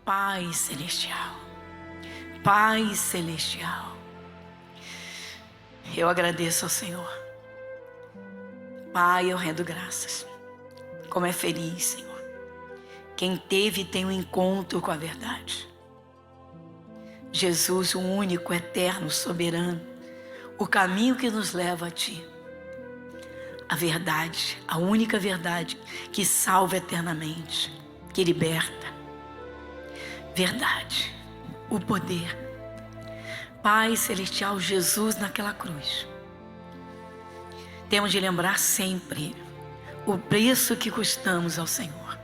Pai Celestial, Pai Celestial, eu agradeço ao Senhor. Pai, eu rendo graças. Como é feliz, Senhor, quem teve e tem um encontro com a verdade. Jesus, o único, eterno, soberano, o caminho que nos leva a Ti. A verdade, a única verdade que salva eternamente, que liberta. Verdade, o poder. Pai Celestial, Jesus naquela cruz. Temos de lembrar sempre o preço que custamos ao Senhor.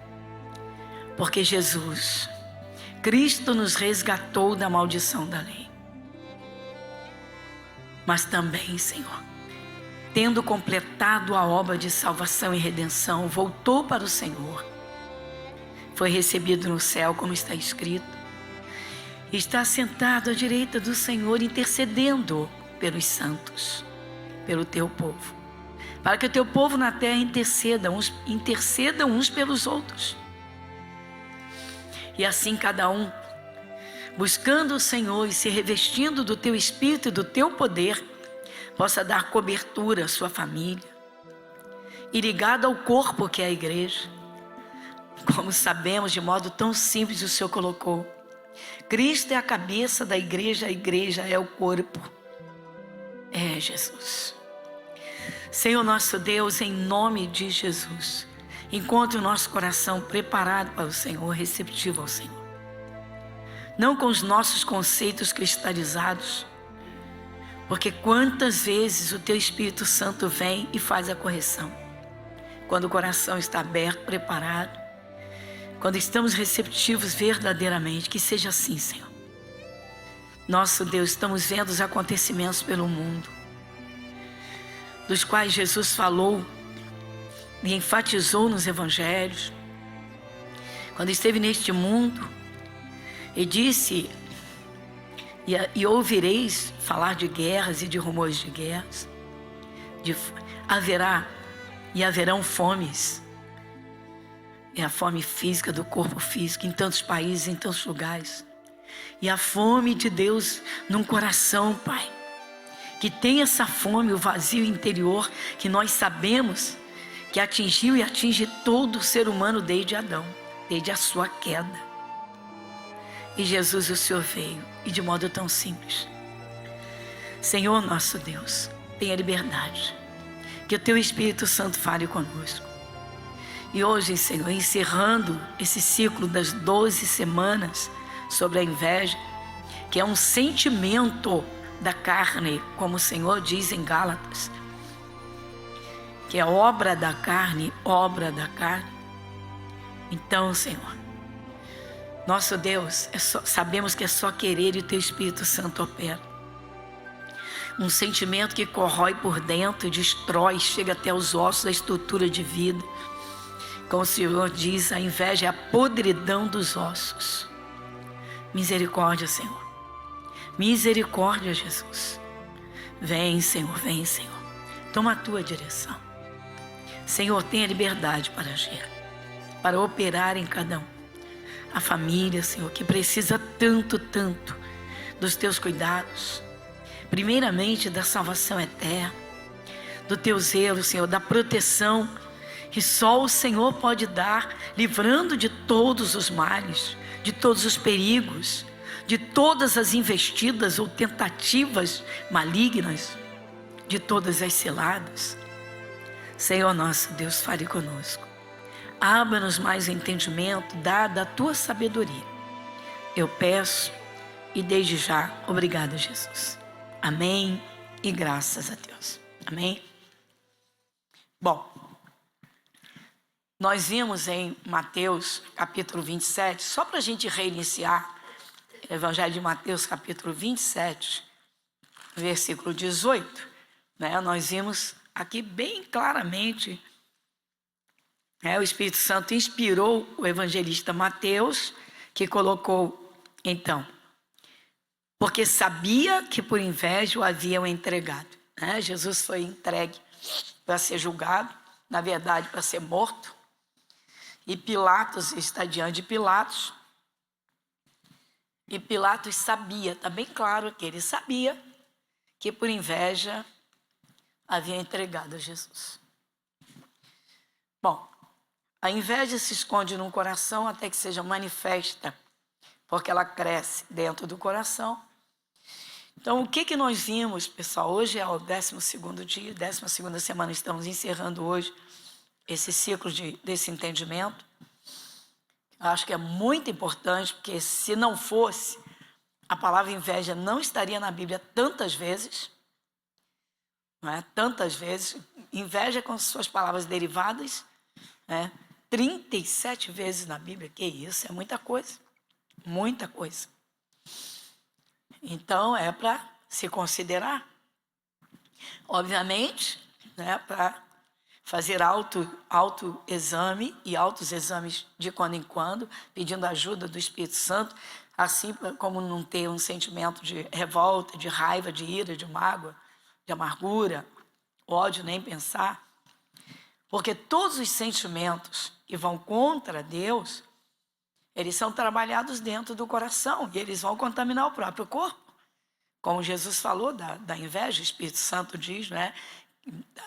Porque Jesus, Cristo nos resgatou da maldição da lei. Mas também, Senhor, tendo completado a obra de salvação e redenção, voltou para o Senhor. Foi recebido no céu, como está escrito. Está sentado à direita do Senhor, intercedendo pelos santos, pelo teu povo. Para que o teu povo na terra intercedam uns pelos outros. E assim cada um, buscando o Senhor e se revestindo do teu Espírito e do teu poder, possa dar cobertura à sua família e ligado ao corpo que é a igreja. Como sabemos, de modo tão simples o Senhor colocou, Cristo é a cabeça da igreja, a igreja é o corpo. É Jesus. Senhor nosso Deus, em nome de Jesus, encontre o nosso coração preparado para o Senhor, receptivo ao Senhor. Não com os nossos conceitos cristalizados, porque quantas vezes o Teu Espírito Santo vem e faz a correção. Quando o coração está aberto, preparado, quando estamos receptivos verdadeiramente, que seja assim, Senhor. Nosso Deus, estamos vendo os acontecimentos pelo mundo, dos quais Jesus falou e enfatizou nos evangelhos. Quando esteve neste mundo, e disse, e ouvireis falar de guerras e de rumores de guerras, haverão fomes. É a fome física do corpo físico, em tantos países, em tantos lugares. E a fome de Deus num coração, Pai, que tem essa fome, o vazio interior, que nós sabemos que atingiu e atinge todo ser humano desde Adão, desde a sua queda. E Jesus, o Senhor veio, e de modo tão simples. Senhor nosso Deus, tenha liberdade, que o Teu Espírito Santo fale conosco. E hoje, Senhor, encerrando esse ciclo das 12 semanas sobre a inveja, que é um sentimento da carne, como o Senhor diz em Gálatas, que é obra da carne, obra da carne. Então, Senhor, nosso Deus, sabemos que é só querer e o Teu Espírito Santo opera. Um sentimento que corrói por dentro, destrói, chega até os ossos da estrutura de vida. Como o Senhor diz, a inveja é a podridão dos ossos. Misericórdia, Senhor. Misericórdia, Jesus. Vem, Senhor, vem, Senhor. Toma a Tua direção. Senhor, tenha liberdade para agir, para operar em cada um. A família, Senhor, que precisa tanto, tanto dos Teus cuidados. Primeiramente da salvação eterna, do Teu zelo, Senhor, da proteção que só o Senhor pode dar, livrando de todos os males, de todos os perigos, de todas as investidas ou tentativas malignas, de todas as ciladas. Senhor nosso Deus, fale conosco. Abra-nos mais o entendimento, dada a Tua sabedoria. Eu peço e desde já, obrigada, Jesus. Amém e graças a Deus. Amém? Bom, nós vimos em Mateus capítulo 27, só para a gente reiniciar, o Evangelho de Mateus capítulo 27, versículo 18, né? Nós vimos aqui bem claramente, o Espírito Santo inspirou o evangelista Mateus, que colocou, então, porque sabia que por inveja o haviam entregado. Jesus foi entregue para ser julgado, na verdade para ser morto, e Pilatos está diante de Pilatos, E Pilatos sabia, está bem claro que ele sabia que por inveja havia entregado a Jesus. Bom, a inveja se esconde no coração até que seja manifesta, porque ela cresce dentro do coração. Então, o que nós vimos, pessoal? Hoje é o 12º dia, 12ª semana, estamos encerrando hoje esse ciclo desse entendimento. Acho que é muito importante, porque se não fosse, a palavra inveja não estaria na Bíblia tantas vezes, não é? Tantas vezes. Inveja com suas palavras derivadas, né? 37 vezes na Bíblia. Que isso, é muita coisa. Muita coisa. Então, é para se considerar. Obviamente, né, para fazer autoexame e altos exames de quando em quando, pedindo ajuda do Espírito Santo, assim como não ter um sentimento de revolta, de raiva, de ira, de mágoa, de amargura, ódio, nem pensar. Porque todos os sentimentos que vão contra Deus, eles são trabalhados dentro do coração e eles vão contaminar o próprio corpo. Como Jesus falou da inveja, o Espírito Santo diz, né?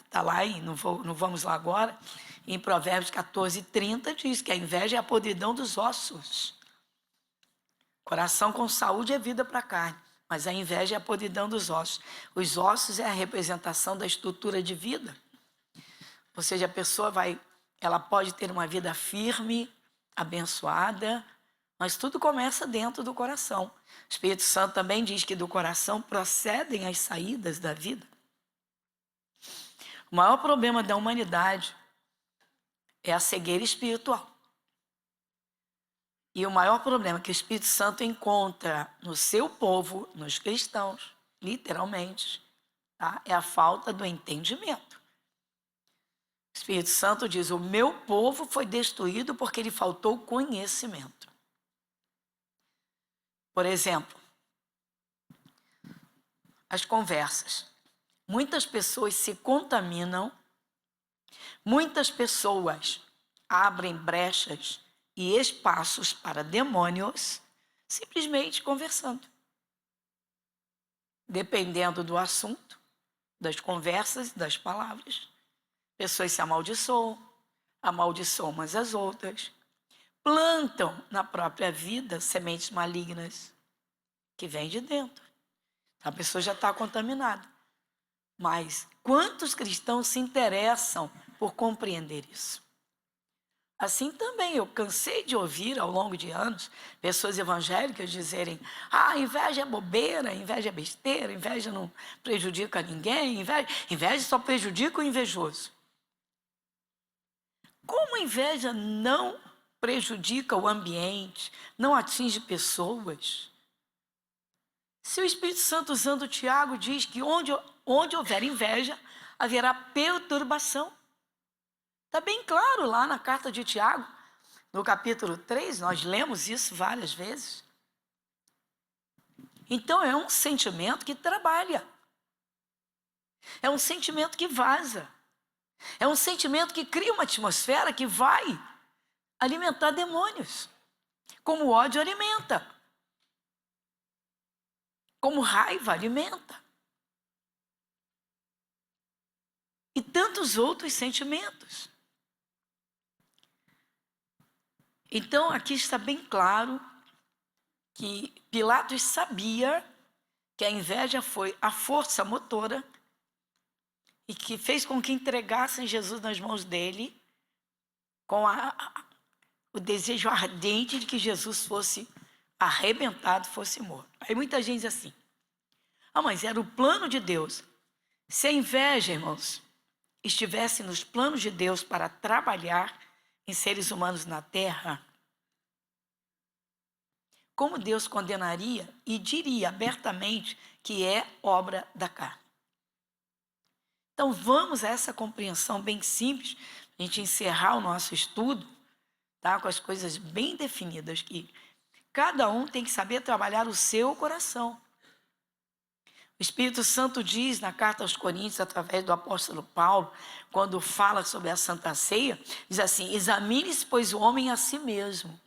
Está lá, não vamos lá agora, em Provérbios 14:30 diz que a inveja é a podridão dos ossos. Coração com saúde é vida para a carne, mas a inveja é a podridão dos ossos. Os ossos é a representação da estrutura de vida. Ou seja, a pessoa ela pode ter uma vida firme, abençoada, mas tudo começa dentro do coração. O Espírito Santo também diz que do coração procedem as saídas da vida. O maior problema da humanidade é a cegueira espiritual. E o maior problema que o Espírito Santo encontra no seu povo, nos cristãos, literalmente, tá? É a falta do entendimento. O Espírito Santo diz: o meu povo foi destruído porque lhe faltou conhecimento. Por exemplo, as conversas. Muitas pessoas se contaminam, muitas pessoas abrem brechas e espaços para demônios simplesmente conversando. Dependendo do assunto, das conversas, das palavras, pessoas se amaldiçoam umas às outras, plantam na própria vida sementes malignas que vêm de dentro. A pessoa já está contaminada. Mas quantos cristãos se interessam por compreender isso? Assim também, eu cansei de ouvir ao longo de anos pessoas evangélicas dizerem: inveja é bobeira, inveja é besteira, inveja não prejudica ninguém, inveja só prejudica o invejoso. Como a inveja não prejudica o ambiente, não atinge pessoas? Se o Espírito Santo, usando Tiago, diz que onde houver inveja, haverá perturbação. Está bem claro lá na carta de Tiago, no capítulo 3, nós lemos isso várias vezes. Então é um sentimento que trabalha. É um sentimento que vaza. É um sentimento que cria uma atmosfera que vai alimentar demônios. Como o ódio alimenta. Como raiva alimenta. E tantos outros sentimentos. Então, aqui está bem claro que Pilatos sabia que a inveja foi a força motora e que fez com que entregassem Jesus nas mãos dele com o desejo ardente de que Jesus fosse arrebentado, fosse morto. Aí muita gente diz assim: mas era o plano de Deus. Se a inveja, irmãos, estivesse nos planos de Deus para trabalhar em seres humanos na terra, como Deus condenaria e diria abertamente que é obra da carne? Então vamos a essa compreensão bem simples, a gente encerrar o nosso estudo, tá? Com as coisas bem definidas, que cada um tem que saber trabalhar o seu coração. O Espírito Santo diz na carta aos Coríntios, através do apóstolo Paulo, quando fala sobre a Santa Ceia, diz assim: examine-se, pois, o homem a si mesmo,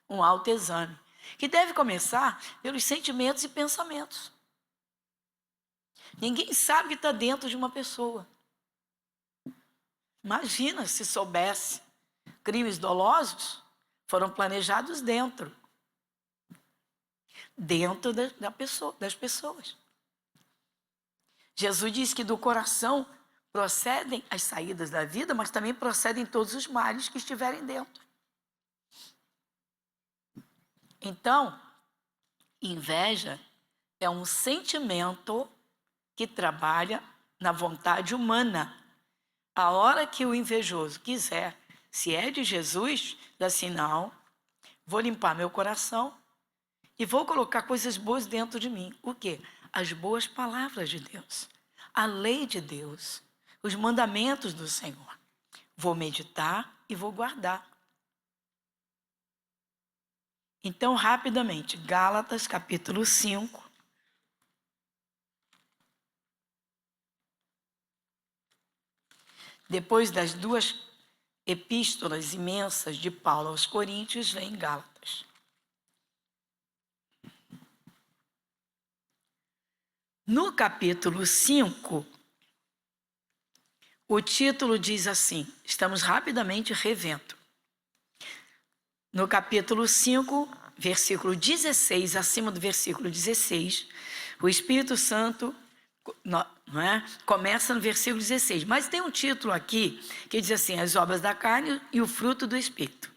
um autoexame. que deve começar pelos sentimentos e pensamentos. Ninguém sabe o que está dentro de uma pessoa. Imagina se soubesse. Crimes dolosos foram planejados dentro das pessoas. Jesus diz que do coração procedem as saídas da vida, mas também procedem todos os males que estiverem dentro. Então, inveja é um sentimento que trabalha na vontade humana. A hora que o invejoso quiser, se é de Jesus, diz assim, não, vou limpar meu coração e vou colocar coisas boas dentro de mim. O quê? As boas palavras de Deus, a lei de Deus, os mandamentos do Senhor. Vou meditar e vou guardar. Então, rapidamente, Gálatas capítulo 5. Depois das duas epístolas imensas de Paulo aos Coríntios, vem Gálatas. No capítulo 5, o título diz assim, estamos rapidamente revendo. No capítulo 5, versículo 16, acima do versículo 16, o Espírito Santo, não é? Começa no versículo 16, mas tem um título aqui que diz assim, as obras da carne e o fruto do Espírito.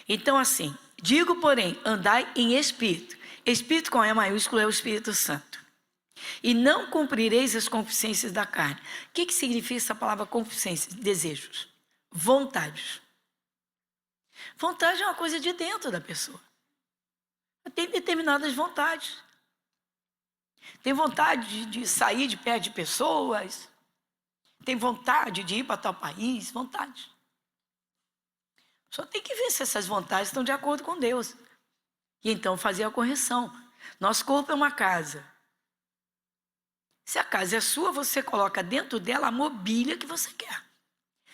Então assim, digo porém, andai em Espírito. Espírito com E maiúsculo é o Espírito Santo. E não cumprireis as concupiscências da carne. O que significa essa palavra concupiscências? Desejos, vontades. Vontade é uma coisa de dentro da pessoa. Tem determinadas vontades. Tem vontade de sair de perto de pessoas. Tem vontade de ir para tal país. Vontade. Só tem que ver se essas vontades estão de acordo com Deus. E então fazer a correção. Nosso corpo é uma casa. Se a casa é sua, você coloca dentro dela a mobília que você quer.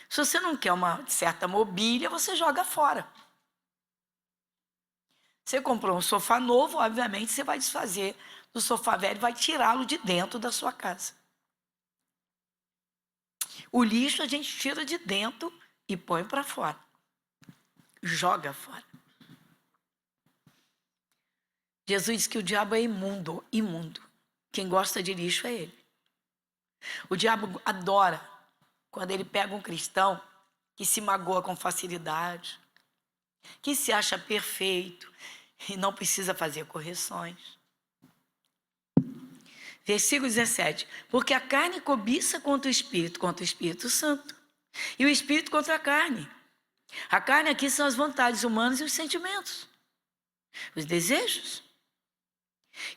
Se você não quer uma certa mobília, você joga fora. Você comprou um sofá novo, obviamente você vai desfazer do sofá velho, vai tirá-lo de dentro da sua casa. O lixo a gente tira de dentro e põe para fora. Joga fora. Jesus diz que o diabo é imundo, imundo. Quem gosta de lixo é ele. O diabo adora quando ele pega um cristão que se magoa com facilidade, que se acha perfeito e não precisa fazer correções. Versículo 17. Porque a carne cobiça contra o Espírito Santo. E o Espírito contra a carne. A carne aqui são as vontades humanas e os sentimentos. Os desejos.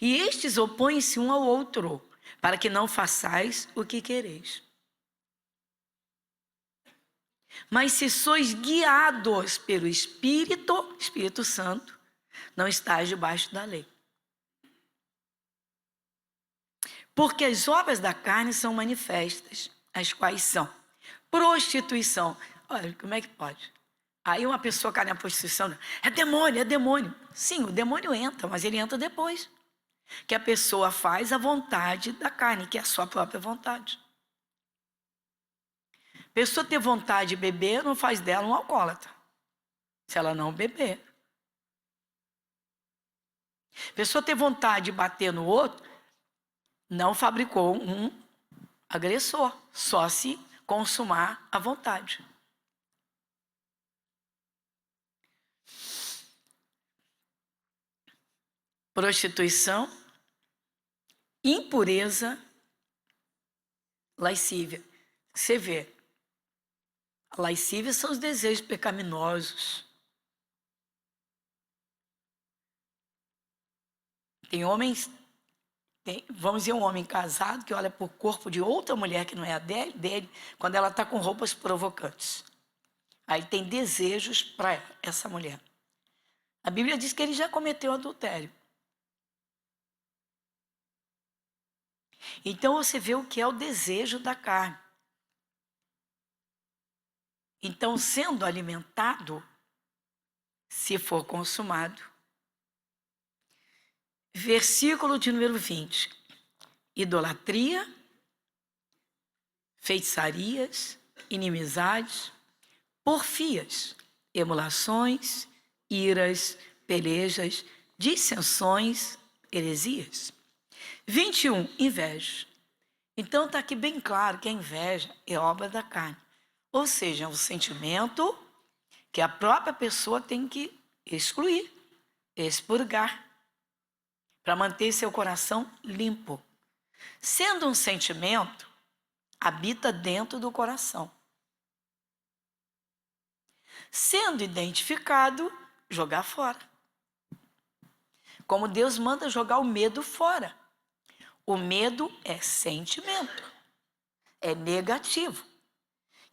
E estes opõem-se um ao outro, para que não façais o que quereis. Mas se sois guiados pelo Espírito Santo, não estáis debaixo da lei. Porque as obras da carne são manifestas, as quais são prostituição. Olha, como é que pode? Aí uma pessoa cai na prostituição, é demônio, é demônio. Sim, o demônio entra, mas ele entra depois. Que a pessoa faz a vontade da carne, que é a sua própria vontade. Pessoa ter vontade de beber não faz dela um alcoólatra, se ela não beber. Pessoa ter vontade de bater no outro, não fabricou um agressor, só se consumar a vontade. Prostituição, impureza, lascívia. Você vê, a lascívia são os desejos pecaminosos. Tem homens, vamos dizer, um homem casado que olha para o corpo de outra mulher que não é a dele, quando ela está com roupas provocantes. Aí tem desejos para essa mulher. A Bíblia diz que ele já cometeu adultério. Então você vê o que é o desejo da carne. Então, sendo alimentado, se for consumado, Versículo de número 20. Idolatria, feitiçarias, inimizades, porfias, emulações, iras, pelejas, dissensões, heresias. 21, inveja. Então está aqui bem claro que a inveja é obra da carne. Ou seja, é um sentimento que a própria pessoa tem que excluir, expurgar, para manter seu coração limpo. Sendo um sentimento, habita dentro do coração. Sendo identificado, jogar fora. Como Deus manda jogar o medo fora. O medo é sentimento, é negativo.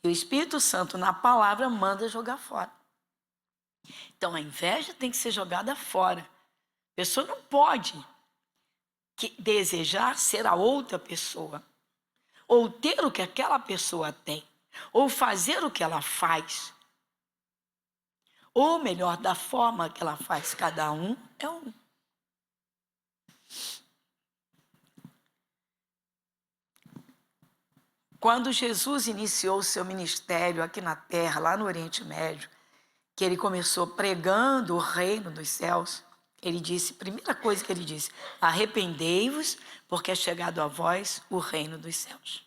E o Espírito Santo, na palavra, manda jogar fora. Então, a inveja tem que ser jogada fora. A pessoa não pode desejar ser a outra pessoa, ou ter o que aquela pessoa tem, ou fazer o que ela faz. Ou melhor, da forma que ela faz, cada um é um. Quando Jesus iniciou o seu ministério aqui na terra, lá no Oriente Médio, que ele começou pregando o reino dos céus, ele disse, primeira coisa que ele disse, arrependei-vos, porque é chegado a vós o reino dos céus.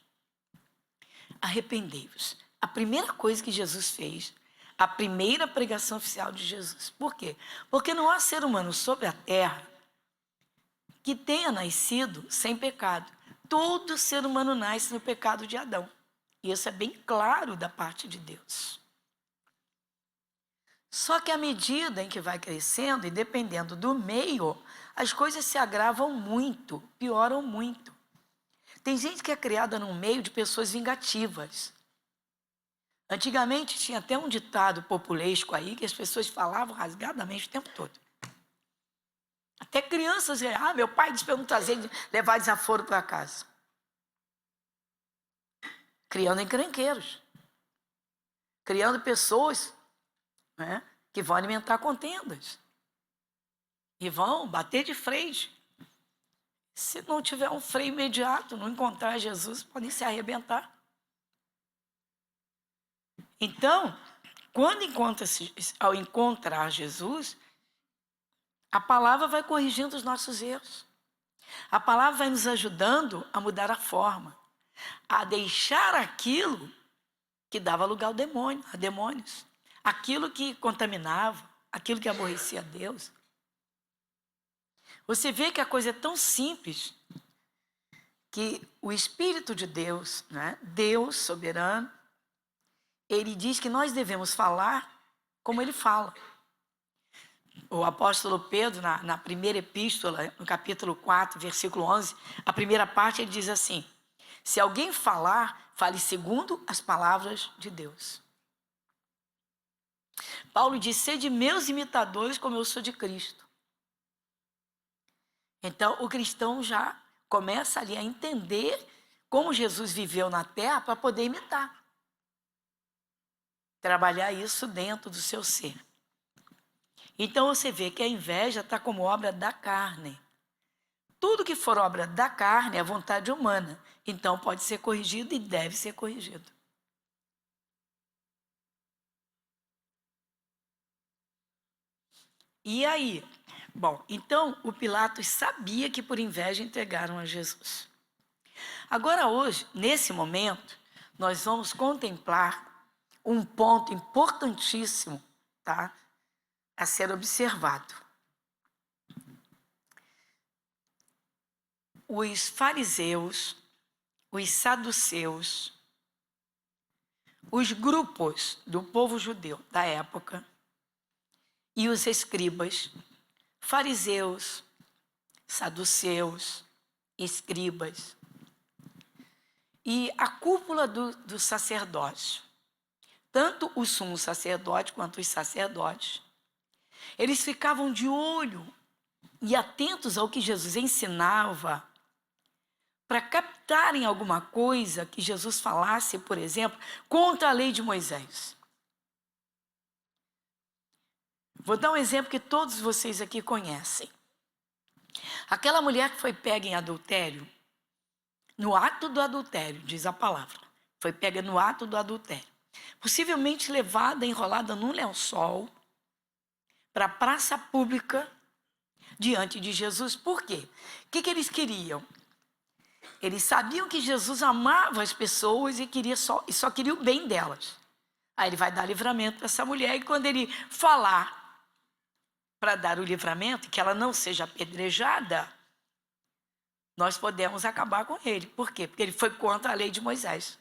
Arrependei-vos. A primeira coisa que Jesus fez, a primeira pregação oficial de Jesus. Por quê? Porque não há ser humano sobre a terra que tenha nascido sem pecado. Todo ser humano nasce no pecado de Adão. E isso é bem claro da parte de Deus. Só que à medida em que vai crescendo e dependendo do meio, as coisas se agravam muito, pioram muito. Tem gente que é criada num meio de pessoas vingativas. Antigamente tinha até um ditado populesco aí que as pessoas falavam rasgadamente o tempo todo. Até crianças, meu pai disse para eu não levar desaforo para casa. Criando encrenqueiros. Criando pessoas, né, que vão alimentar contendas. E vão bater de frente. Se não tiver um freio imediato, não encontrar Jesus, podem se arrebentar. Então, ao encontrar Jesus, a palavra vai corrigindo os nossos erros. A palavra vai nos ajudando a mudar a forma, a deixar aquilo que dava lugar a demônios, aquilo que contaminava, aquilo que aborrecia a Deus. Você vê que a coisa é tão simples que o Espírito de Deus, né, Deus soberano, ele diz que nós devemos falar como ele fala. O apóstolo Pedro, na primeira epístola, no capítulo 4, versículo 11, a primeira parte ele diz assim, se alguém falar, fale segundo as palavras de Deus. Paulo diz, sede meus imitadores como eu sou de Cristo. Então, o cristão já começa ali a entender como Jesus viveu na terra para poder imitar. Trabalhar isso dentro do seu ser. Então você vê que a inveja está como obra da carne. Tudo que for obra da carne é vontade humana. Então pode ser corrigido e deve ser corrigido. E aí? Bom, então o Pilatos sabia que por inveja entregaram a Jesus. Agora hoje, nesse momento, nós vamos contemplar um ponto importantíssimo, tá? A ser observado. Os fariseus, os saduceus, os grupos do povo judeu da época e os escribas, fariseus, saduceus, escribas e a cúpula do sacerdócio, tanto o sumo sacerdote quanto os sacerdotes, eles ficavam de olho e atentos ao que Jesus ensinava para captarem alguma coisa que Jesus falasse, por exemplo, contra a lei de Moisés. Vou dar um exemplo que todos vocês aqui conhecem. Aquela mulher que foi pega em adultério, no ato do adultério, diz a palavra, foi pega no ato do adultério, possivelmente levada, enrolada num lençol, para a praça pública, diante de Jesus. Por quê? O que eles queriam? Eles sabiam que Jesus amava as pessoas e só queria o bem delas. Aí ele vai dar livramento para essa mulher, e quando ele falar para dar o livramento, que ela não seja apedrejada, nós podemos acabar com ele. Por quê? Porque ele foi contra a lei de Moisés.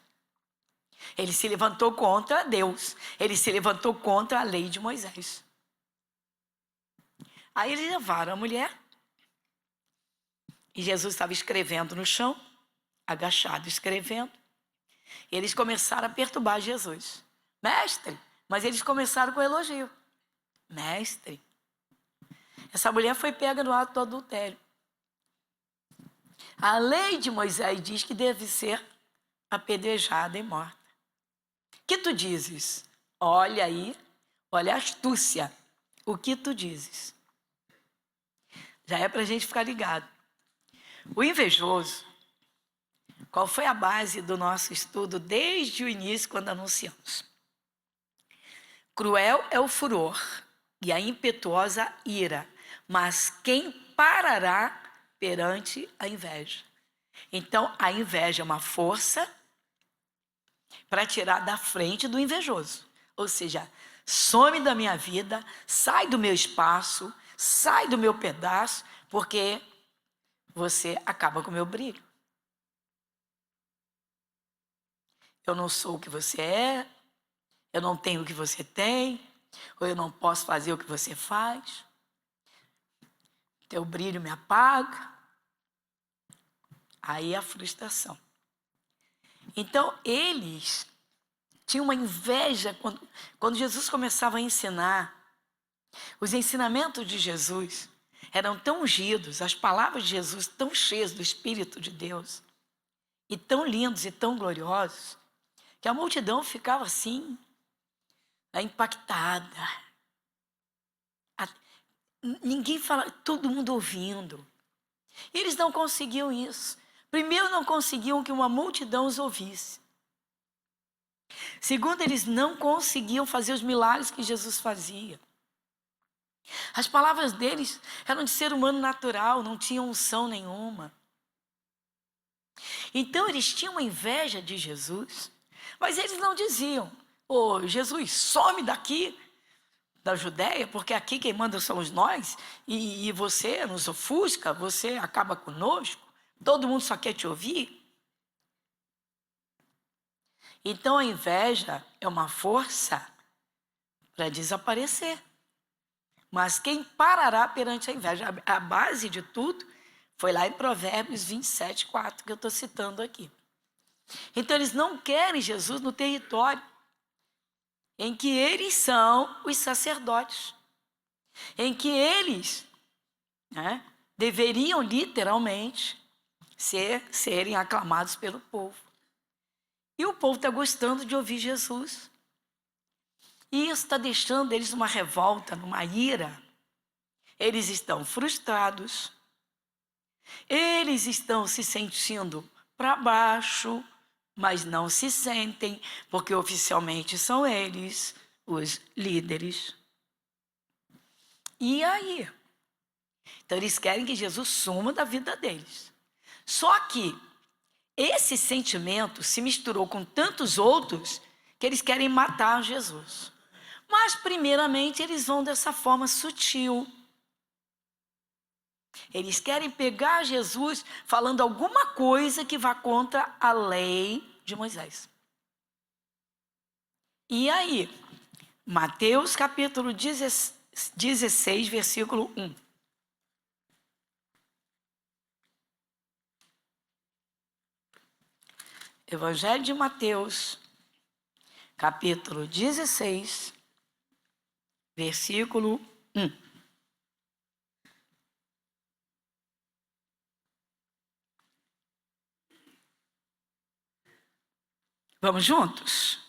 Ele se levantou contra Deus. Ele se levantou contra a lei de Moisés. Aí eles levaram a mulher, e Jesus estava escrevendo no chão, agachado, escrevendo. E eles começaram a perturbar Jesus. Mestre, mas eles começaram com elogio. Mestre, essa mulher foi pega no ato do adultério. A lei de Moisés diz que deve ser apedrejada e morta. Que tu dizes? Olha aí, olha a astúcia. O que tu dizes? Já é para a gente ficar ligado. O invejoso, qual foi a base do nosso estudo desde o início, quando anunciamos? Cruel é o furor e a impetuosa ira, mas quem parará perante a inveja? Então, a inveja é uma força para tirar da frente do invejoso. Ou seja, some da minha vida, sai do meu espaço, sai do meu pedaço, porque você acaba com o meu brilho. Eu não sou o que você é, eu não tenho o que você tem, ou eu não posso fazer o que você faz. Teu brilho me apaga. Aí a frustração. Então, eles tinham uma inveja quando Jesus começava a ensinar. Os ensinamentos de Jesus eram tão ungidos, as palavras de Jesus tão cheias do Espírito de Deus, e tão lindos e tão gloriosos, que a multidão ficava assim, impactada. Ninguém fala, todo mundo ouvindo. Eles não conseguiam isso. Primeiro, não conseguiam que uma multidão os ouvisse. Segundo, eles não conseguiam fazer os milagres que Jesus fazia. As palavras deles eram de ser humano natural, não tinham unção nenhuma. Então, eles tinham uma inveja de Jesus, mas eles não diziam, ô Jesus, some daqui da Judéia, porque aqui quem manda somos nós, e você nos ofusca, você acaba conosco, todo mundo só quer te ouvir. Então, a inveja é uma força para desaparecer. Mas quem parará perante a inveja? A base de tudo foi lá em Provérbios 27, 4, que eu estou citando aqui. Então, eles não querem Jesus no território em que eles são os sacerdotes, em que eles deveriam literalmente serem aclamados pelo povo. E o povo está gostando de ouvir Jesus. E isso está deixando eles numa revolta, numa ira. Eles estão frustrados. Eles estão se sentindo para baixo, mas não se sentem, porque oficialmente são eles os líderes. E aí? Então eles querem que Jesus suma da vida deles. Só que esse sentimento se misturou com tantos outros que eles querem matar Jesus. Mas, primeiramente, eles vão dessa forma sutil. Eles querem pegar Jesus falando alguma coisa que vá contra a lei de Moisés. E aí? Mateus capítulo 16, versículo 1. Evangelho de Mateus, capítulo 16, versículo 1. Vamos juntos?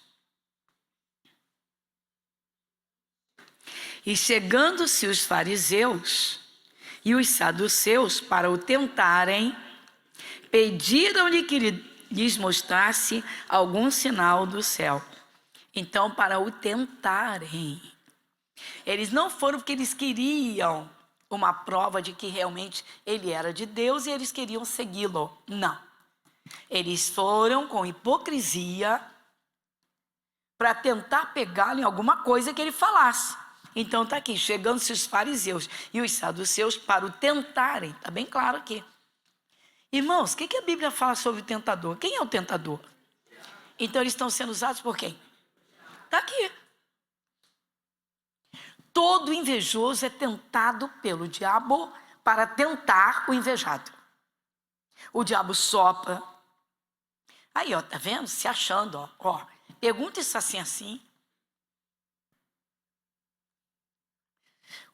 E chegando-se os fariseus E os saduceus, para o tentarem, pediram-lhe que lhes mostrasse algum sinal do céu. Então, para o tentarem. Eles não foram porque eles queriam uma prova de que realmente ele era de Deus e eles queriam segui-lo. Não. Eles foram com hipocrisia para tentar pegá-lo em alguma coisa que ele falasse. Então está aqui, chegando-se os fariseus e os saduceus para o tentarem. Está bem claro aqui. Irmãos, o que a Bíblia fala sobre o tentador? Quem é o tentador? Então eles estão sendo usados por quem? Está aqui. Todo invejoso é tentado pelo diabo para tentar o invejado. O diabo sopra. Aí, ó, tá vendo? Se achando, ó. Pergunta isso assim.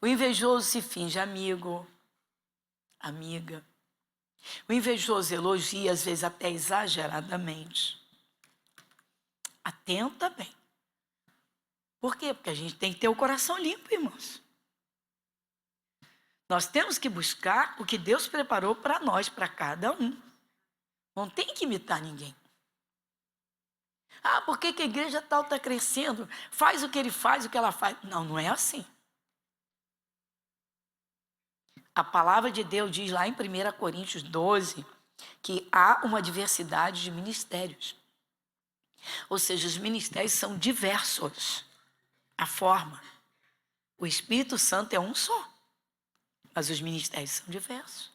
O invejoso se finge amigo, amiga. O invejoso elogia, às vezes até exageradamente. Atenta bem. Por quê? Porque a gente tem que ter o coração limpo, irmãos. Nós temos que buscar o que Deus preparou para nós, para cada um. Não tem que imitar ninguém. Ah, por que a igreja tal está crescendo? Faz o que ele faz, o que ela faz. Não, não é assim. A palavra de Deus diz lá em 1 Coríntios 12 que há uma diversidade de ministérios. Ou seja, os ministérios são diversos. A forma. O Espírito Santo é um só. Mas os ministérios são diversos.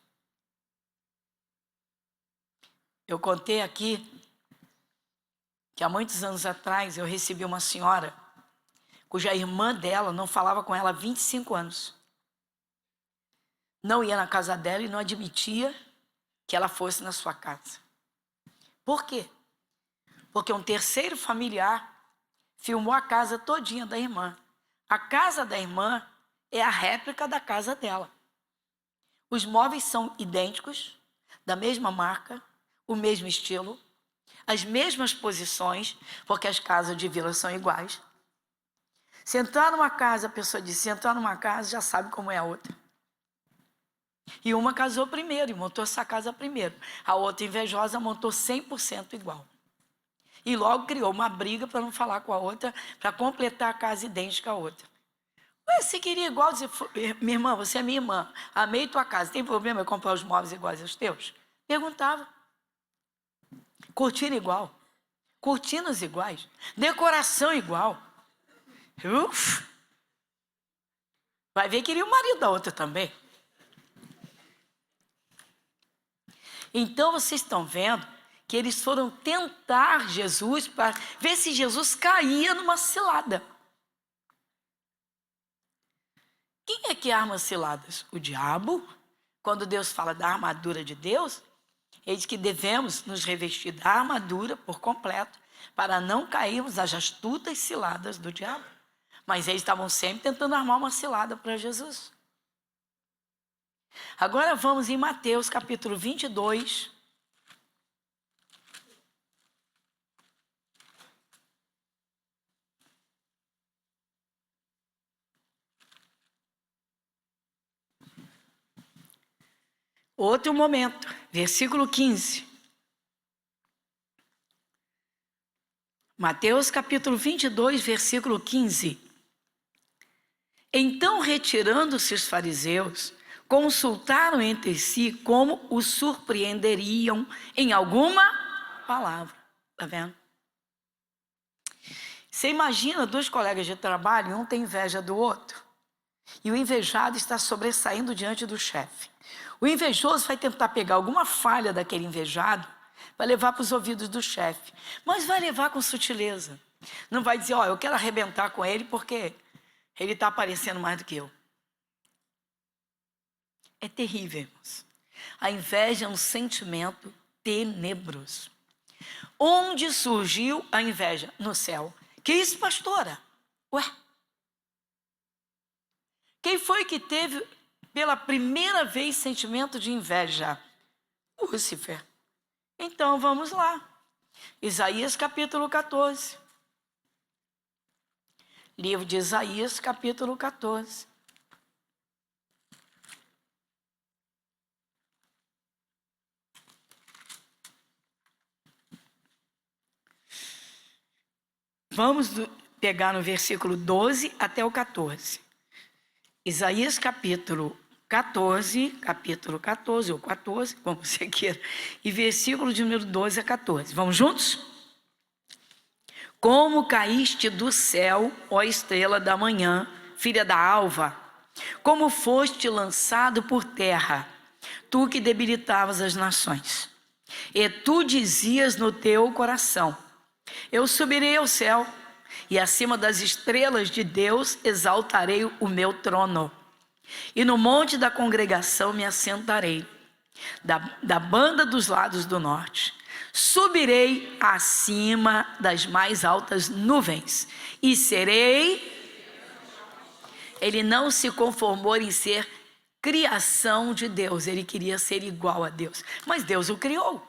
Eu contei aqui que há muitos anos atrás eu recebi uma senhora cuja irmã dela não falava com ela há 25 anos. Não ia na casa dela e não admitia que ela fosse na sua casa. Por quê? Porque um terceiro familiar filmou a casa todinha da irmã. A casa da irmã é a réplica da casa dela. Os móveis são idênticos, da mesma marca, o mesmo estilo, as mesmas posições, porque as casas de vila são iguais. Se entrar numa casa, a pessoa diz, se entrar numa casa, já sabe como é a outra. E uma casou primeiro e montou essa casa primeiro. A outra invejosa montou 100% igual. E logo criou uma briga para não falar com a outra, para completar a casa idêntica à outra. Ué, você queria igual, dizer, minha irmã, você é minha irmã, amei tua casa, tem problema eu comprar os móveis iguais aos teus? Perguntava. Cortina igual, cortinas iguais, decoração igual. Uf. Vai ver que queria o marido da outra também. Então vocês estão vendo que eles foram tentar Jesus para ver se Jesus caía numa cilada. Quem é que arma ciladas? O diabo. Quando Deus fala da armadura de Deus, ele diz que devemos nos revestir da armadura por completo para não cairmos às astutas ciladas do diabo. Mas eles estavam sempre tentando armar uma cilada para Jesus. Agora vamos em Mateus capítulo 22. Outro momento, versículo 15. Mateus capítulo 22, versículo 15. Então, retirando-se os fariseus, consultaram entre si como o surpreenderiam em alguma palavra. Está vendo? Você imagina dois colegas de trabalho, um tem inveja do outro. E o invejado está sobressaindo diante do chefe. O invejoso vai tentar pegar alguma falha daquele invejado para levar para os ouvidos do chefe. Mas vai levar com sutileza. Não vai dizer, ó, eu quero arrebentar com ele porque ele está aparecendo mais do que eu. É terrível, irmãos. A inveja é um sentimento tenebroso. Onde surgiu a inveja? No céu. Que isso, pastora? Ué? Quem foi que teve pela primeira vez sentimento de inveja? Lúcifer. Então vamos lá. Isaías capítulo 14. Livro de Isaías capítulo 14. vamos pegar no versículo 12 até o 14. Isaías capítulo 14, ou 14, como você queira, e versículo de número 12 a 14. Vamos juntos? Como caíste do céu, ó estrela da manhã, filha da alva, como foste lançado por terra, tu que debilitavas as nações. E tu dizias no teu coração: eu subirei ao céu, e acima das estrelas de Deus exaltarei o meu trono. E no monte da congregação me assentarei, da banda dos lados do norte. Subirei acima das mais altas nuvens, e serei... Ele não se conformou em ser criação de Deus, ele queria ser igual a Deus. Mas Deus o criou.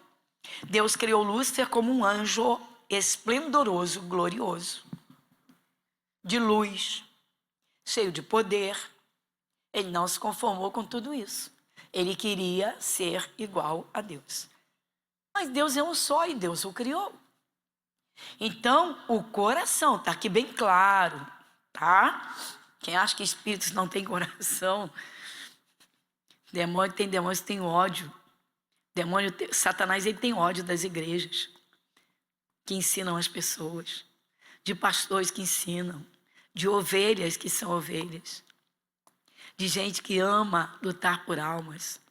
Deus criou Lúcifer como um anjo esplendoroso, glorioso, de luz, cheio de poder. Ele não se conformou com tudo isso. Ele queria ser igual a Deus. Mas Deus é um só e Deus o criou. Então, o coração, está aqui bem claro, tá? Quem acha que espíritos não têm coração, demônio tem ódio. Satanás, ele tem ódio das igrejas que ensinam as pessoas, de pastores que ensinam, de ovelhas que são ovelhas, de gente que ama lutar por almas.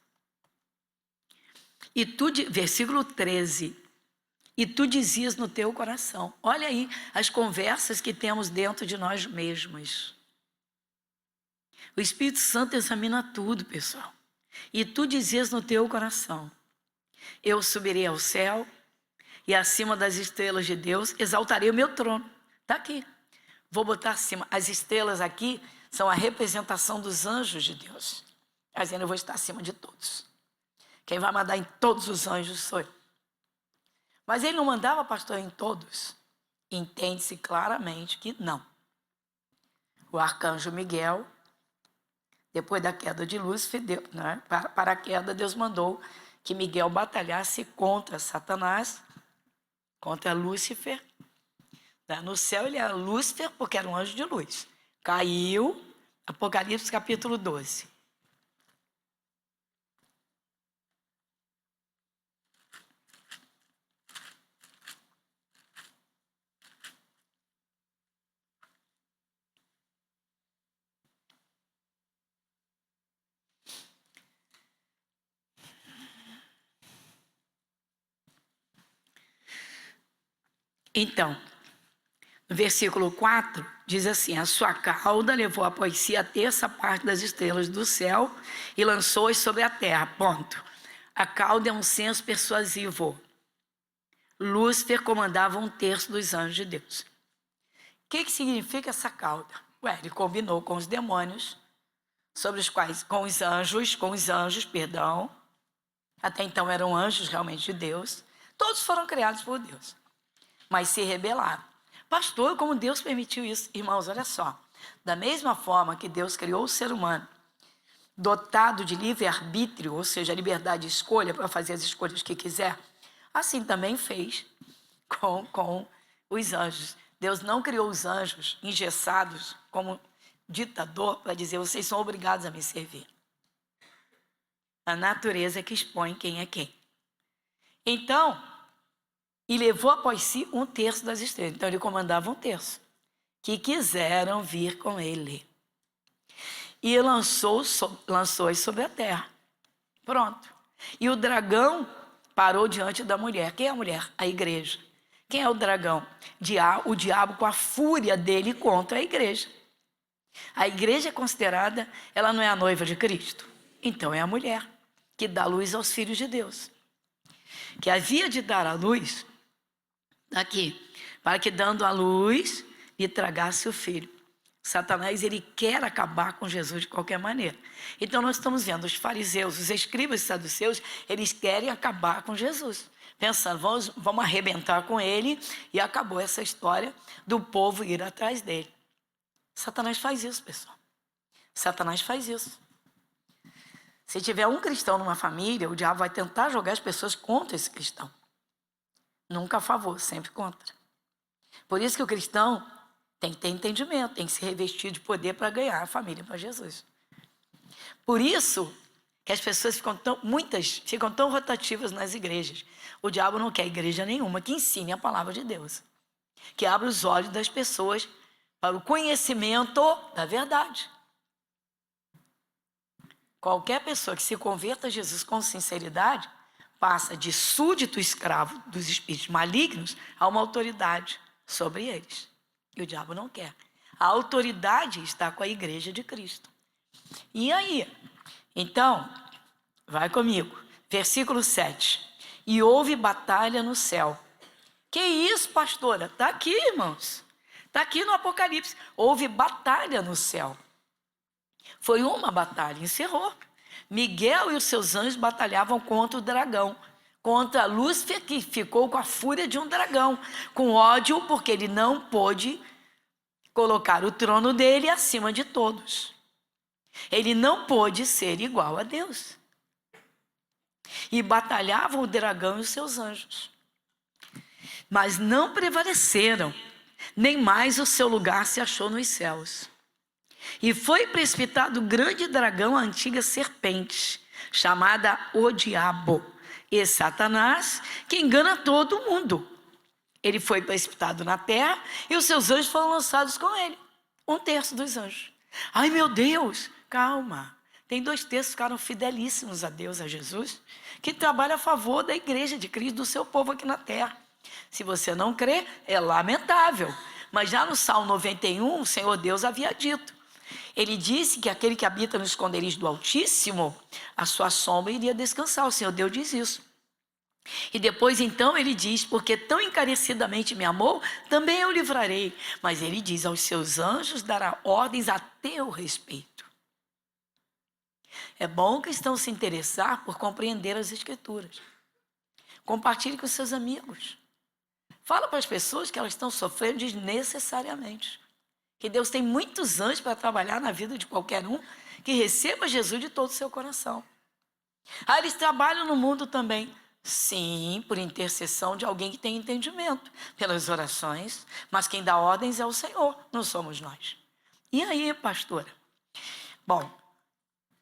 E tu, versículo 13, e tu dizias no teu coração. Olha aí as conversas que temos dentro de nós mesmos. O Espírito Santo examina tudo, pessoal. E tu dizias no teu coração: eu subirei ao céu, e acima das estrelas de Deus exaltarei o meu trono. Está aqui. Vou botar acima. As estrelas aqui são a representação dos anjos de Deus. Dizendo, eu vou estar acima de todos. Quem vai mandar em todos os anjos sou eu. Mas ele não mandava, pastor, em todos. Entende-se claramente que não. O arcanjo Miguel, depois da queda de Lúcifer, para a queda, Deus mandou que Miguel batalhasse contra Satanás, contra Lúcifer. No céu ele era Lúcifer porque era um anjo de luz. Caiu, Apocalipse capítulo 12. Então, no versículo 4, diz assim: a sua cauda levou após si a terça parte das estrelas do céu e lançou-as sobre a terra. Ponto. A cauda é um senso persuasivo. Lúcifer comandava 1/3 dos anjos de Deus. O que significa essa cauda? Ele combinou com os demônios, sobre os quais, com os anjos, até então eram anjos realmente de Deus, todos foram criados por Deus, mas se rebelaram. Pastor, como Deus permitiu isso? Irmãos, olha só, da mesma forma que Deus criou o ser humano, dotado de livre-arbítrio, ou seja, a liberdade de escolha para fazer as escolhas que quiser, assim também fez com os anjos. Deus não criou os anjos engessados como ditador para dizer, vocês são obrigados a me servir. A natureza é que expõe quem é quem. Então, e levou após si 1/3 das estrelas. Então ele comandava 1/3, que quiseram vir com ele. E lançou-as sobre a terra. Pronto. E o dragão parou diante da mulher. Quem é a mulher? A igreja. Quem é o dragão? O diabo com a fúria dele contra a igreja. A igreja é considerada, ela não é a noiva de Cristo? Então é a mulher que dá luz aos filhos de Deus. Que havia de dar a luz, aqui, para que dando a luz lhe tragasse o filho. Satanás, ele quer acabar com Jesus de qualquer maneira. Então nós estamos vendo os fariseus, os escribas e saduceus, eles querem acabar com Jesus. Pensando, vamos arrebentar com ele, e acabou essa história do povo ir atrás dele. Satanás faz isso, pessoal. Satanás faz isso. Se tiver um cristão numa família, o diabo vai tentar jogar as pessoas contra esse cristão. Nunca a favor, sempre contra. Por isso que o cristão tem que ter entendimento, tem que se revestir de poder para ganhar a família para Jesus. Por isso que as pessoas muitas ficam tão rotativas nas igrejas. O diabo não quer igreja nenhuma que ensine a palavra de Deus, que abra os olhos das pessoas para o conhecimento da verdade. Qualquer pessoa que se converta a Jesus com sinceridade passa de súdito escravo dos espíritos malignos a uma autoridade sobre eles. E o diabo não quer. A autoridade está com a igreja de Cristo. E aí? Então, vai comigo. Versículo 7. E houve batalha no céu. Que isso, pastora? Está aqui, irmãos. Está aqui no Apocalipse. Houve batalha no céu. Foi uma batalha, encerrou. Miguel e os seus anjos batalhavam contra o dragão, contra Lúcifer, que ficou com a fúria de um dragão, com ódio porque ele não pôde colocar o trono dele acima de todos. Ele não pôde ser igual a Deus. E batalhavam o dragão e os seus anjos. Mas não prevaleceram, nem mais o seu lugar se achou nos céus. E foi precipitado o grande dragão, a antiga serpente, chamada o Diabo, e Satanás, que engana todo mundo. Ele foi precipitado na terra e os seus anjos foram lançados com ele. 1/3 dos anjos. Ai, meu Deus, calma. Tem 2/3 que ficaram fidelíssimos a Deus, a Jesus, que trabalha a favor da igreja de Cristo, do seu povo aqui na terra. Se você não crê, é lamentável. Mas já no Salmo 91, o Senhor Deus havia dito. Ele disse que aquele que habita no esconderijo do Altíssimo, a sua sombra iria descansar. O Senhor Deus diz isso. E depois então ele diz, porque tão encarecidamente me amou, também eu livrarei. Mas ele diz, aos seus anjos dará ordens a teu respeito. É bom o cristão se interessar por compreender as Escrituras. Compartilhe com seus amigos. Fala para as pessoas que elas estão sofrendo desnecessariamente. Que Deus tem muitos anjos para trabalhar na vida de qualquer um que receba Jesus de todo o seu coração. Ah, eles trabalham no mundo também. Sim, por intercessão de alguém que tem entendimento, pelas orações, mas quem dá ordens é o Senhor, não somos nós. E aí, pastora? Bom,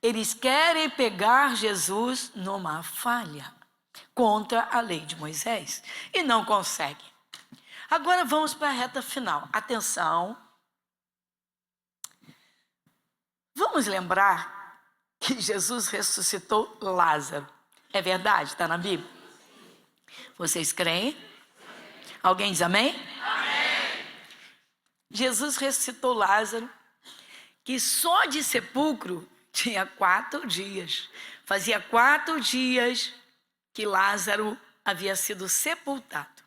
eles querem pegar Jesus numa falha contra a lei de Moisés e não conseguem. Agora vamos para a reta final. Atenção. Vamos lembrar que Jesus ressuscitou Lázaro. É verdade? Está na Bíblia? Vocês creem? Alguém diz amém? Amém. Jesus ressuscitou Lázaro, que só de sepulcro tinha 4 dias. Fazia 4 dias que Lázaro havia sido sepultado.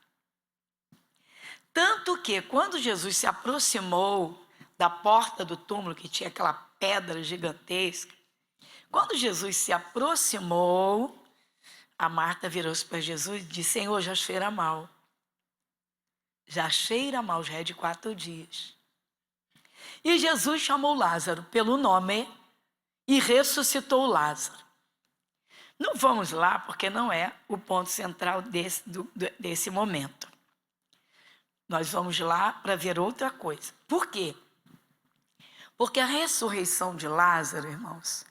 Tanto que quando Jesus se aproximou da porta do túmulo, que tinha aquela pedra gigantesca, quando Jesus se aproximou, a Marta virou-se para Jesus e disse, Senhor, já cheira mal. Já cheira mal, já é de 4 dias. E Jesus chamou Lázaro pelo nome e ressuscitou Lázaro. Não vamos lá, porque não é o ponto central desse momento. Nós vamos lá para ver outra coisa. Por quê? Porque a ressurreição de Lázaro, irmãos,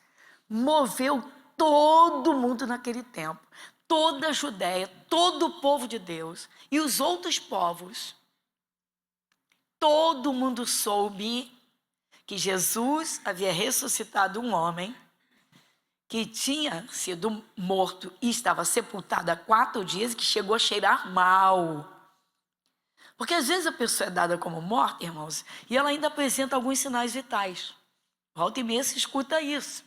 moveu todo mundo naquele tempo. Toda a Judéia, todo o povo de Deus e os outros povos. Todo mundo soube que Jesus havia ressuscitado um homem que tinha sido morto e estava sepultado há 4 dias e que chegou a cheirar mal. Porque às vezes a pessoa é dada como morta, irmãos, e ela ainda apresenta alguns sinais vitais. Volta e meia se escuta isso.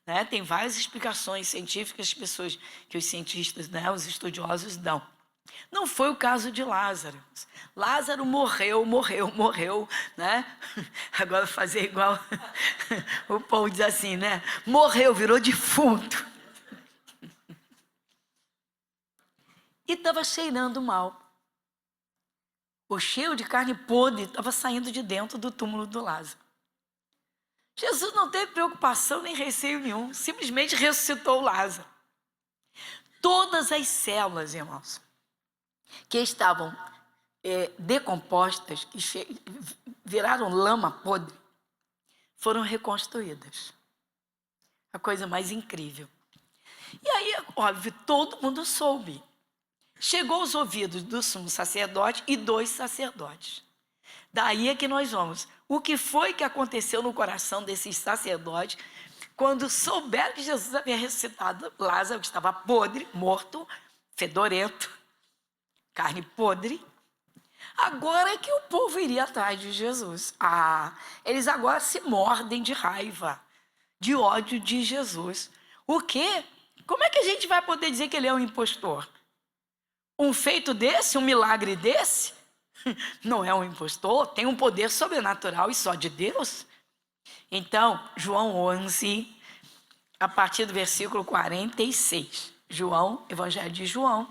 Né? Tem várias explicações científicas que os cientistas, né, os estudiosos dão. Não foi o caso de Lázaro. Lázaro morreu, né? Agora fazer igual o povo diz assim, né? Morreu, virou defunto. E estava cheirando mal. O cheiro de carne podre estava saindo de dentro do túmulo do Lázaro. Jesus não teve preocupação nem receio nenhum, simplesmente ressuscitou Lázaro. Todas as células, irmãos, que estavam decompostas, que viraram lama podre, foram reconstruídas. A coisa mais incrível. E aí, óbvio, todo mundo soube. Chegou aos ouvidos do sumo sacerdote e dos sacerdotes. Daí é que nós vamos. O que foi que aconteceu no coração desses sacerdotes quando souberam que Jesus havia ressuscitado Lázaro, que estava podre, morto, fedorento, carne podre? Agora é que o povo iria atrás de Jesus. Eles agora se mordem de raiva, de ódio de Jesus. O quê? Como é que a gente vai poder dizer que ele é um impostor? Um feito desse, um milagre desse, não é um impostor, tem um poder sobrenatural e só de Deus. Então, João 11, a partir do versículo 46. João, Evangelho de João.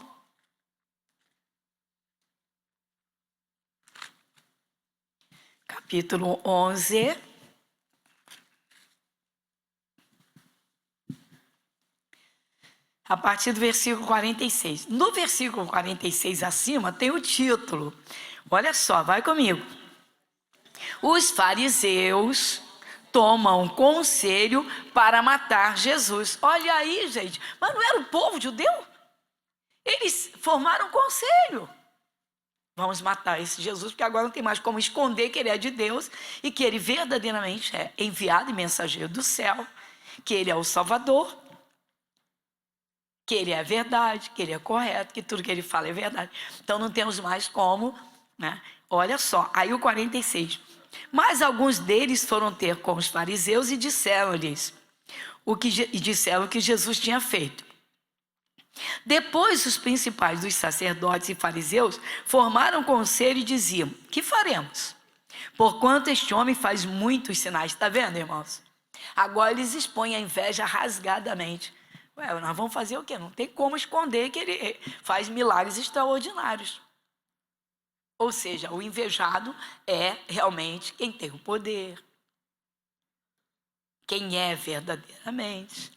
Capítulo 11. A partir do versículo 46. No versículo 46 acima tem o título. Olha só, vai comigo. Os fariseus tomam conselho para matar Jesus. Olha aí, gente. Mas não era o povo judeu? Eles formaram um conselho. Vamos matar esse Jesus, porque agora não tem mais como esconder que ele é de Deus e que ele verdadeiramente é enviado e mensageiro do céu, que ele é o Salvador, que ele é a verdade, que ele é correto, que tudo que ele fala é verdade. Então não temos mais como, né? Olha só, aí o 46. Mas alguns deles foram ter com os fariseus e disseram-lhes o que Jesus tinha feito. Depois os principais dos sacerdotes e fariseus formaram conselho e diziam: que faremos? Porquanto este homem faz muitos sinais. Está vendo, irmãos? Agora eles expõem a inveja rasgadamente. Nós vamos fazer o quê? Não tem como esconder que ele faz milagres extraordinários. Ou seja, o invejado é realmente quem tem o poder. Quem é verdadeiramente.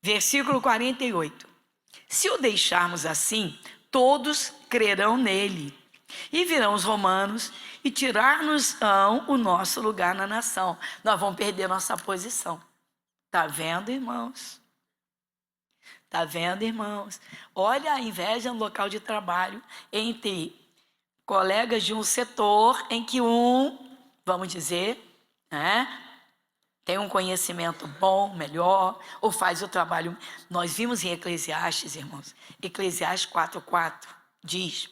Versículo 48. Se o deixarmos assim, todos crerão nele. E virão os romanos e tirar-nos-ão o nosso lugar na nação. Nós vamos perder nossa posição. Está vendo, irmãos? Está vendo, irmãos? Olha a inveja no local de trabalho entre colegas de um setor em que vamos dizer, né, tem um conhecimento bom, melhor, ou faz o trabalho. Nós vimos em Eclesiastes, irmãos, Eclesiastes 4:4 diz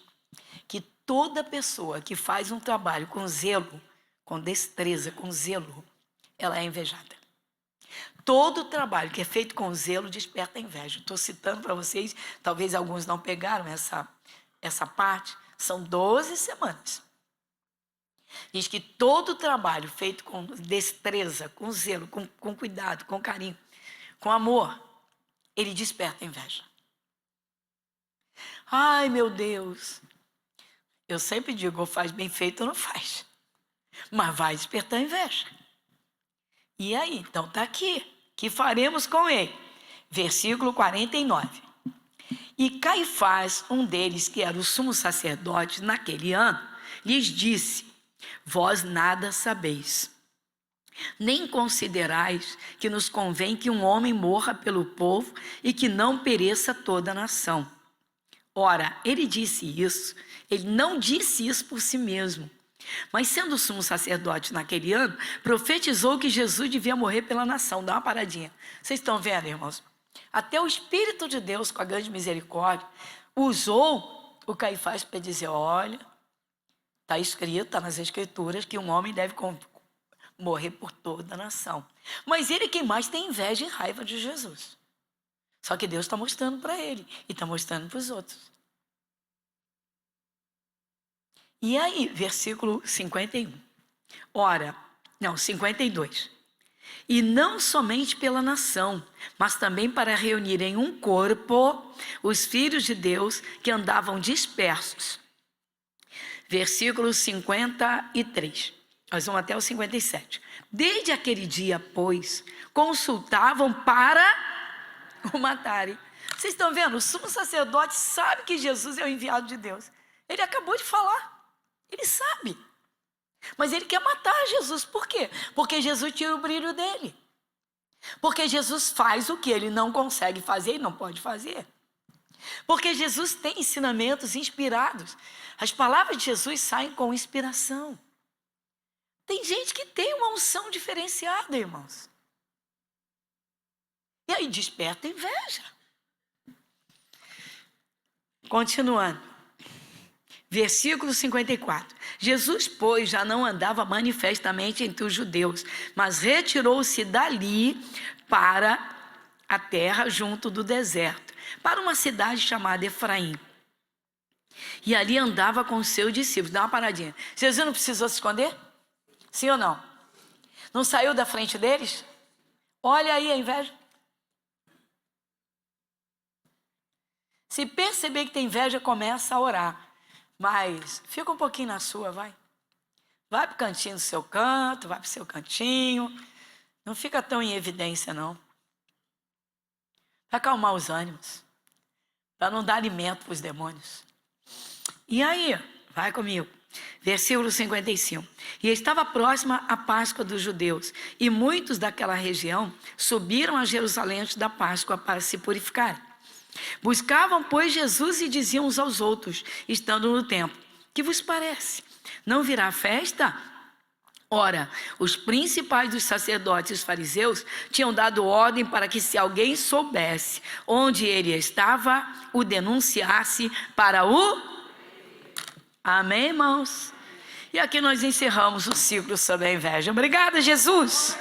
que toda pessoa que faz um trabalho com zelo, com destreza, com zelo, ela é invejada. Todo trabalho que é feito com zelo desperta inveja. Estou citando para vocês, talvez alguns não pegaram essa parte. São 12 semanas. Diz que todo trabalho feito com destreza, com zelo, com cuidado, com carinho, com amor, ele desperta inveja. Ai, meu Deus. Eu sempre digo, ou faz bem feito ou não faz. Mas vai despertar inveja. E aí? Então está aqui. Que faremos com ele? Versículo 49. E Caifás, um deles, que era o sumo sacerdote naquele ano, lhes disse: vós nada sabeis, nem considerais que nos convém que um homem morra pelo povo e que não pereça toda a nação. Ora, ele não disse isso por si mesmo, mas sendo sumo sacerdote naquele ano, profetizou que Jesus devia morrer pela nação. Dá uma paradinha. Vocês estão vendo, irmãos? Até o Espírito de Deus, com a grande misericórdia, usou o Caifás para dizer: olha, está escrito, está nas Escrituras, que um homem deve morrer por toda a nação. Mas ele quem mais tem inveja e raiva de Jesus. Só que Deus está mostrando para ele e está mostrando para os outros. E aí, versículo 51. 52. E não somente pela nação, mas também para reunir em um corpo os filhos de Deus que andavam dispersos. Versículo 53. Nós vamos até o 57. Desde aquele dia, pois, consultavam para o matarem. Vocês estão vendo? O sumo sacerdote sabe que Jesus é o enviado de Deus. Ele acabou de falar. Ele sabe. Mas ele quer matar Jesus. Por quê? Porque Jesus tira o brilho dele. Porque Jesus faz o que ele não consegue fazer e não pode fazer. Porque Jesus tem ensinamentos inspirados. As palavras de Jesus saem com inspiração. Tem gente que tem uma unção diferenciada, irmãos. E aí desperta inveja. Continuando. Versículo 54. Jesus, pois, já não andava manifestamente entre os judeus, mas retirou-se dali para a terra junto do deserto, para uma cidade chamada Efraim. E ali andava com os seus discípulos. Dá uma paradinha. Jesus não precisou se esconder? Sim ou não? Não saiu da frente deles? Olha aí a inveja. Se perceber que tem inveja, começa a orar. Mas fica um pouquinho na sua, vai. Vai para o cantinho do seu canto, vai para o seu cantinho. Não fica tão em evidência, não. Para acalmar os ânimos. Para não dar alimento para os demônios. E aí, vai comigo. Versículo 55. E estava próxima a Páscoa dos judeus. E muitos daquela região subiram a Jerusalém antes da Páscoa para se purificarem. Buscavam, pois, Jesus e diziam uns aos outros, estando no templo: que vos parece? Não virá a festa? Ora, os principais dos sacerdotes e os fariseus tinham dado ordem para que, se alguém soubesse onde ele estava, o denunciasse para o... Amém, irmãos? E aqui nós encerramos o ciclo sobre a inveja. Obrigada, Jesus!